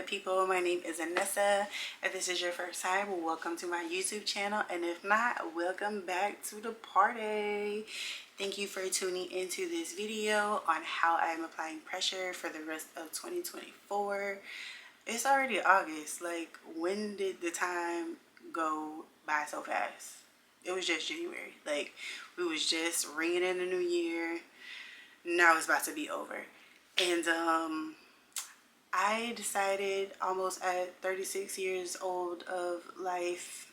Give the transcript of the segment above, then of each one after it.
people, my name is Nessa. If this is your first time, welcome to my YouTube channel, and if not, welcome back to the party. Thank you for tuning into this video on how I am applying pressure for the rest of 2024. It's already August. Like, when did the time go by so fast? It was just January. Like, we was just ringing in the new year. Now it's about to be over. And I decided almost at 36 years old of life,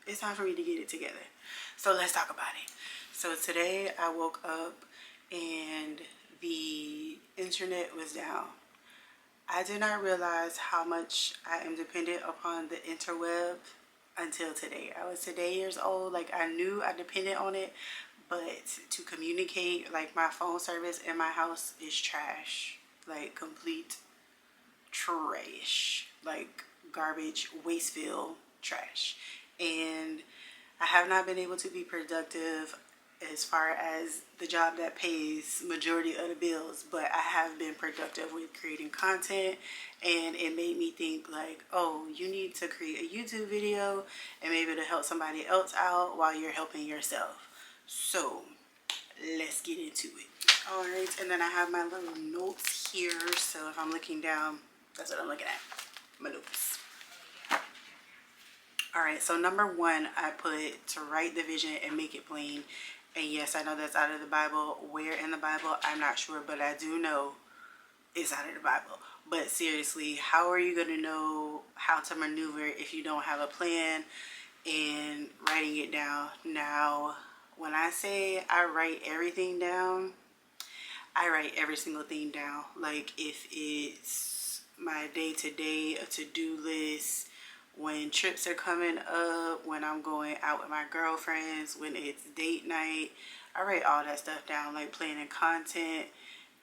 it's time for me to get it together. So let's talk about it. So today I woke up and the internet was down. I did not realize how much I am dependent upon the interweb until today. I was today years old. Like, I knew I depended on it, but to communicate, like, my phone service in my house is trash. Like, complete trash. Like, garbage, wasteful trash. And I have not been able to be productive as far as the job that pays majority of the bills, but I have been productive with creating content, and it made me think like, oh, you need to create a YouTube video and maybe to help somebody else out while you're helping yourself. So let's get into it. All right, and then I have my little notes here, so if I'm looking down, that's what I'm looking at, my notes. All right, so number one, I put to write the vision and make it plain. And yes, I know that's out of the Bible. Where in the Bible, I'm not sure, but I do know it's out of the Bible. But seriously, how are you going to know how to maneuver if you don't have a plan and writing it down? Now, when I say I write everything down, I write every single thing down. Like, if it's my day-to-day, a to-do list, when trips are coming up, when I'm going out with my girlfriends, when it's date night, I write all that stuff down. Like, planning content,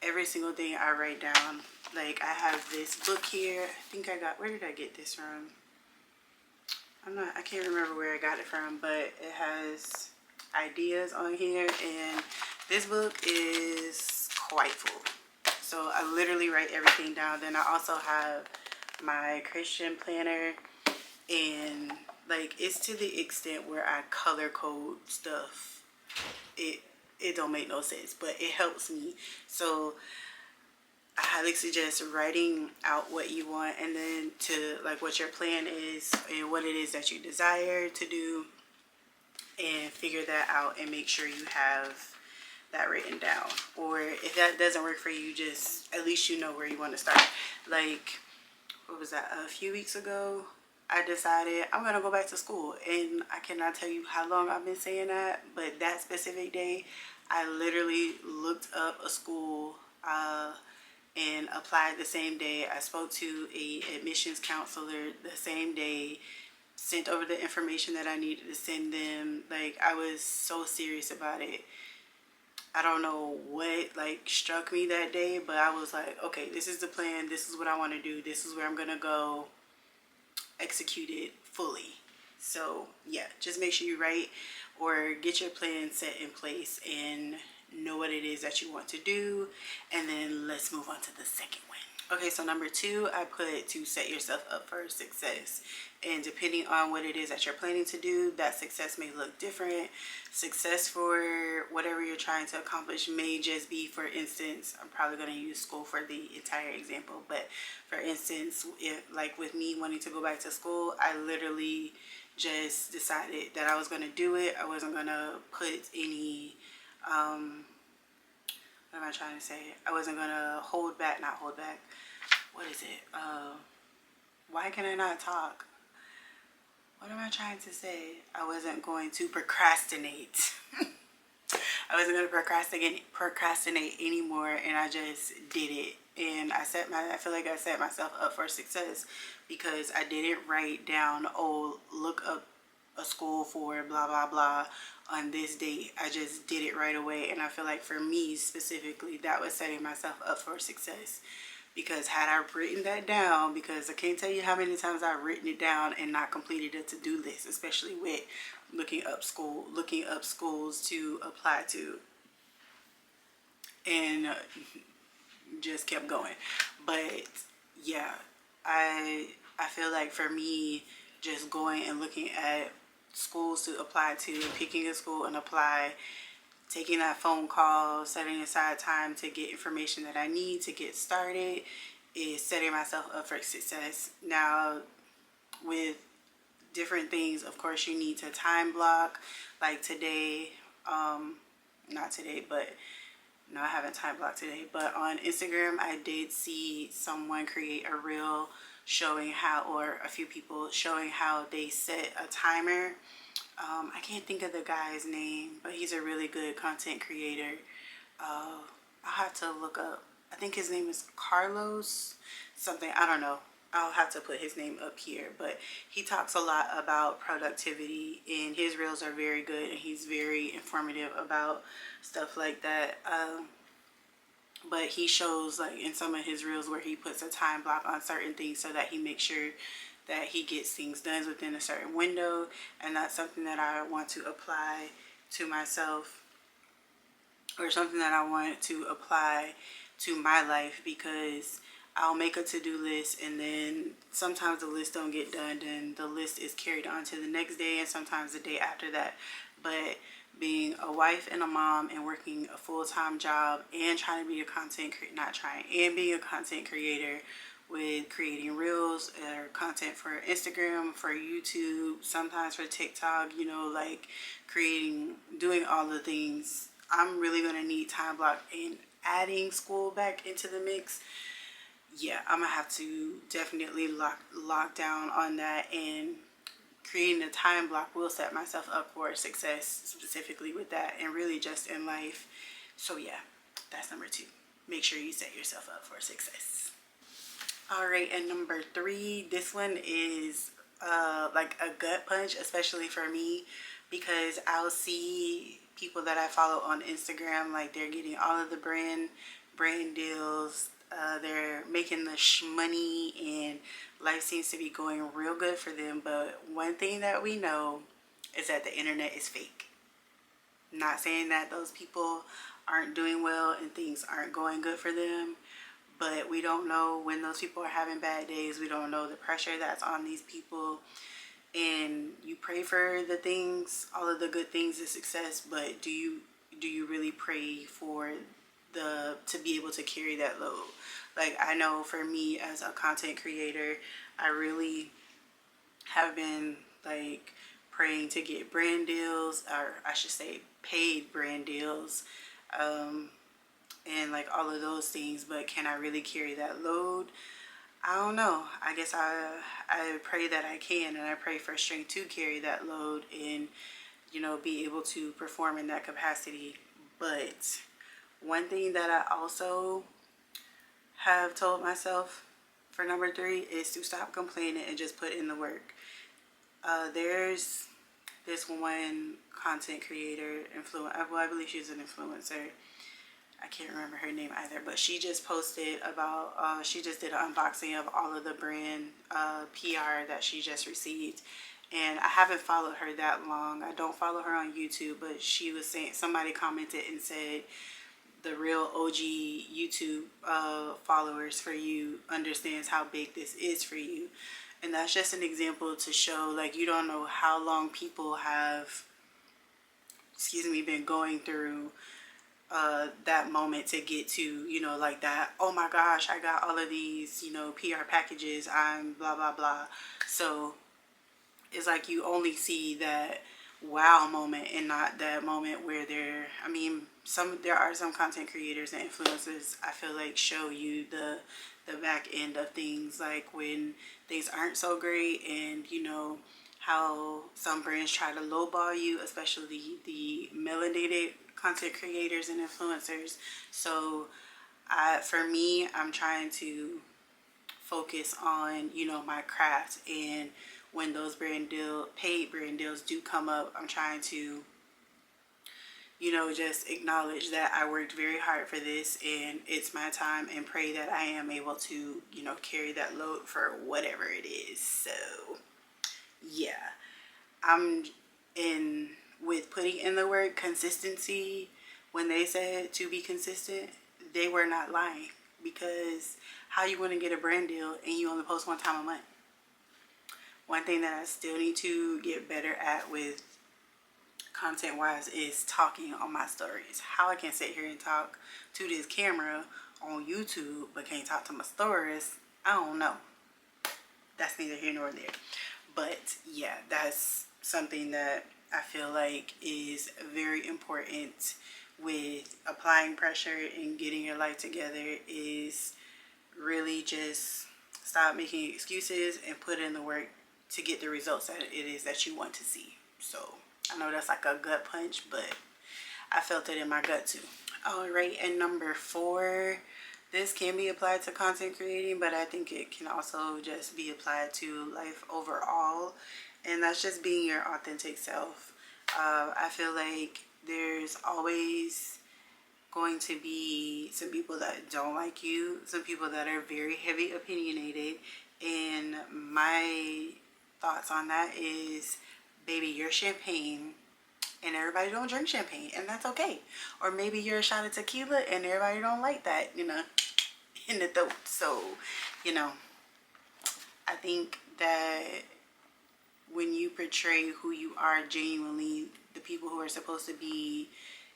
every single thing I write down. Like, I have this book here. I think I got, where did I get this from? I can't remember where I got it from, but it has ideas on here, and this book is quite full. So I literally write everything down. Then I also have my Christian planner. And like, it's to the extent where I color code stuff. It don't make no sense, but it helps me. So I highly suggest writing out what you want, and then to like what your plan is and what it is that you desire to do, and figure that out and make sure you have that written down. Or if that doesn't work for you, just at least you know where you want to start. Like, what was that, a few weeks ago, I decided I'm going to go back to school, and I cannot tell you how long I've been saying that, but that specific day, I literally looked up a school and applied the same day. I spoke to a admissions counselor the same day, sent over the information that I needed to send them. Like, I was so serious about it. I don't know what like struck me that day, but I was like, okay, this is the plan. This is what I want to do. This is where I'm going to go. Execute it fully. So yeah, just make sure you write or get your plan set in place and know what it is that you want to do, and then let's move on to the second one. Okay, so number two, I put to set yourself up for success. And depending on what it is that you're planning to do, that success may look different. Success for whatever you're trying to accomplish may just be, for instance, I'm probably going to use school for the entire example, but for instance, if like with me wanting to go back to school, I literally just decided that I was going to do it. I wasn't going to put any what am I trying to say? I wasn't going to not hold back. What is it? Why can I not talk? What am I trying to say? I wasn't going to procrastinate. I wasn't going to procrastinate anymore, and I just did it. And I feel like I set myself up for success because I didn't write down, oh, look up a school for blah blah blah on this date. I just did it right away, and I feel like for me specifically, that was setting myself up for success. Because had I written that down, because I can't tell you how many times I've written it down and not completed a to-do list, especially with looking up schools to apply to, and just kept going. But yeah, I feel like for me, just going and looking at schools to apply to, picking a school and apply, taking that phone call, setting aside time to get information that I need to get started, is setting myself up for success. Now, with different things, of course, you need to time block. Like today, not today, but no, I haven't time blocked today, but on Instagram, I did see someone create a reel showing how, or a few people showing how they set a timer. I can't think of the guy's name, but he's a really good content creator. I'll have to look up. I think his name is Carlos something. I don't know. I'll have to put his name up here, but he talks a lot about productivity, and his reels are very good, and he's very informative about stuff like that. But he shows, like, in some of his reels where he puts a time block on certain things so that he makes sure that he gets things done within a certain window, and that's something that I want to apply to myself, or something that I want to apply to my life, because I'll make a to-do list and then sometimes the list don't get done, and the list is carried on to the next day and sometimes the day after that. But being a wife and a mom and working a full-time job and trying to be a being a content creator with creating reels or content for Instagram, for YouTube, sometimes for TikTok, like doing all the things, I'm really going to need time block, and adding school back into the mix. Yeah, I'm gonna have to definitely lock down on that, and creating a time block will set myself up for success, specifically with that, and really just in life. So yeah, that's number 2. Make sure you set yourself up for success. All right, and number 3, this one is like a gut punch, especially for me, because I'll see people that I follow on Instagram, like they're getting all of the brand deals. They're making the money, and life seems to be going real good for them. But one thing that we know is that the internet is fake. Not saying that those people aren't doing well and things aren't going good for them, but we don't know when those people are having bad days. We don't know the pressure that's on these people. And you pray for the things, all of the good things, the success, but do you really pray for to be able to carry that load? Like, I know for me as a content creator, I really have been like praying to get brand deals, or I should say paid brand deals, and like all of those things, but can I really carry that load? I don't know. I guess I pray that I can, and I pray for strength to carry that load and be able to perform in that capacity. But one thing that I also have told myself for number 3 is to stop complaining and just put in the work. There's this one content creator, I believe she's an influencer. I can't remember her name either, but she just posted about, she just did an unboxing of all of the brand PR that she just received. And I haven't followed her that long. I don't follow her on YouTube, but she was saying, somebody commented and said, the real OG YouTube followers for you understands how big this is for you. And that's just an example to show, like, you don't know how long people have, been going through that moment to get to, like that, oh my gosh, I got all of these, PR packages, I'm blah, blah, blah. So it's like you only see that wow moment and not that moment where there are some content creators and influencers, I feel like, show you the back end of things, like when things aren't so great, and how some brands try to lowball you, especially the melanated content creators and influencers. So for me, I'm trying to focus on my craft, and when those paid brand deals do come up, I'm trying to just acknowledge that I worked very hard for this, and it's my time, and pray that I am able to carry that load for whatever it is. So yeah, I'm in with putting in the work. Consistency, when they said to be consistent, they were not lying. because how you going to get a brand deal and you only post one time a month? One thing that I still need to get better at with content wise is talking on my stories. How I can sit here and talk to this camera on YouTube but can't talk to my stories, I don't know. That's neither here nor there. But yeah, that's something that I feel like is very important with applying pressure and getting your life together, is really just stop making excuses and put in the work to get the results that it is that you want to see. So I know that's like a gut punch, but I felt it in my gut too. All right, and number 4, this can be applied to content creating, but I think it can also just be applied to life overall, and that's just being your authentic self. I feel like there's always going to be some people that don't like you, some people that are very heavy opinionated, and my thoughts on that is, baby, you're champagne and everybody don't drink champagne, and that's okay. Or maybe you're a shot of tequila and everybody don't like that, you know, in the throat. So, you know, I think that when you portray who you are genuinely, the people who are supposed to be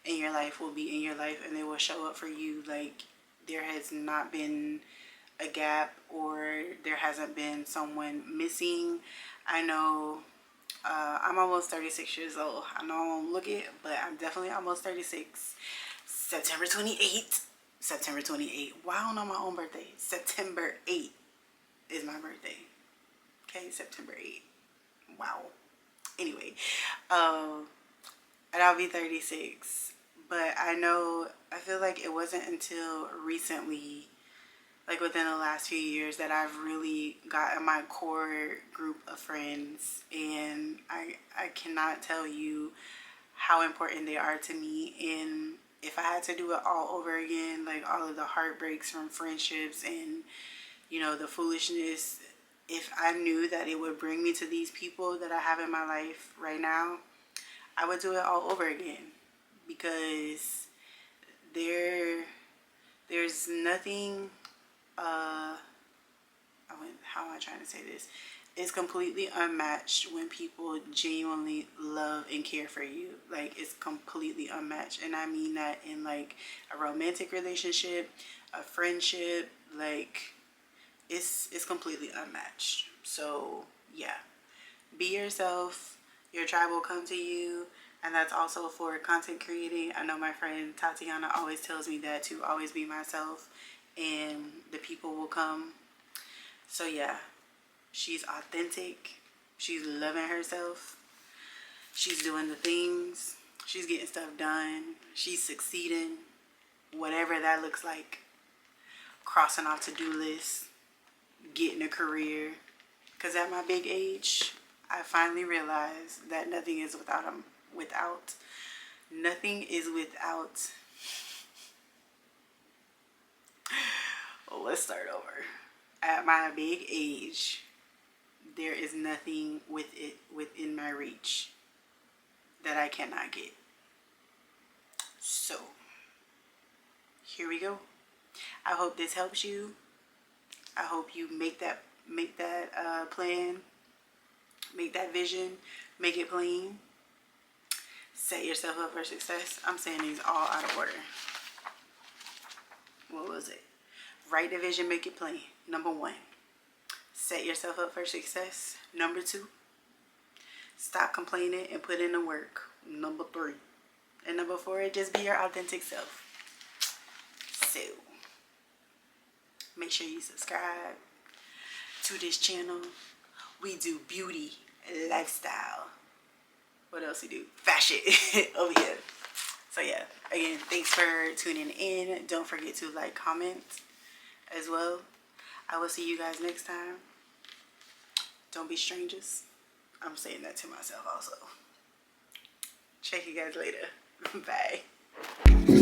in your life will be in your life, and they will show up for you. Like, there has not been a gap, or there hasn't been someone missing. I know I'm almost 36 years old. I know I won't look it, but I'm definitely almost 36. September 28th. September 28th. Wow, I don't know my own birthday. September 8th is my birthday. Okay, September 8th. Wow. Anyway, and I'll be 36. But I feel like it wasn't until recently, like within the last few years, that I've really gotten my core group of friends, and I cannot tell you how important they are to me. And if I had to do it all over again, like all of the heartbreaks from friendships and, you know, the foolishness, if I knew that it would bring me to these people that I have in my life right now, I would do it all over again, because there's nothing, how am I trying to say this? It's completely unmatched when people genuinely love and care for you. Like, it's completely unmatched. And I mean that in like a romantic relationship, a friendship, like it's completely unmatched. So yeah, be yourself. Your tribe will come to you. And that's also for content creating. I know my friend Tatiana always tells me that, to always be myself and the people will come. So yeah, she's authentic. She's loving herself. She's doing the things. She's getting stuff done. She's succeeding. Whatever that looks like. Crossing off to-do lists. Getting a career. Because at my big age, I finally realized that nothing is without let's start over. At my big age, there is nothing within my reach that I cannot get. So here we go. I hope this helps you. I hope you make that plan, make that vision, make it plain. Set yourself up for success. I'm saying these all out of order. What was it? Write the vision, make it plain. Number 1. Set yourself up for success. Number 2. Stop complaining and put in the work. Number 3. And number 4, just be your authentic self. So, make sure you subscribe to this channel. We do beauty, lifestyle. What else we do? Fashion over here. So yeah, again, thanks for tuning in. Don't forget to like, comment as well. I will see you guys next time. Don't be strangers. I'm saying that to myself also. Check you guys later. Bye.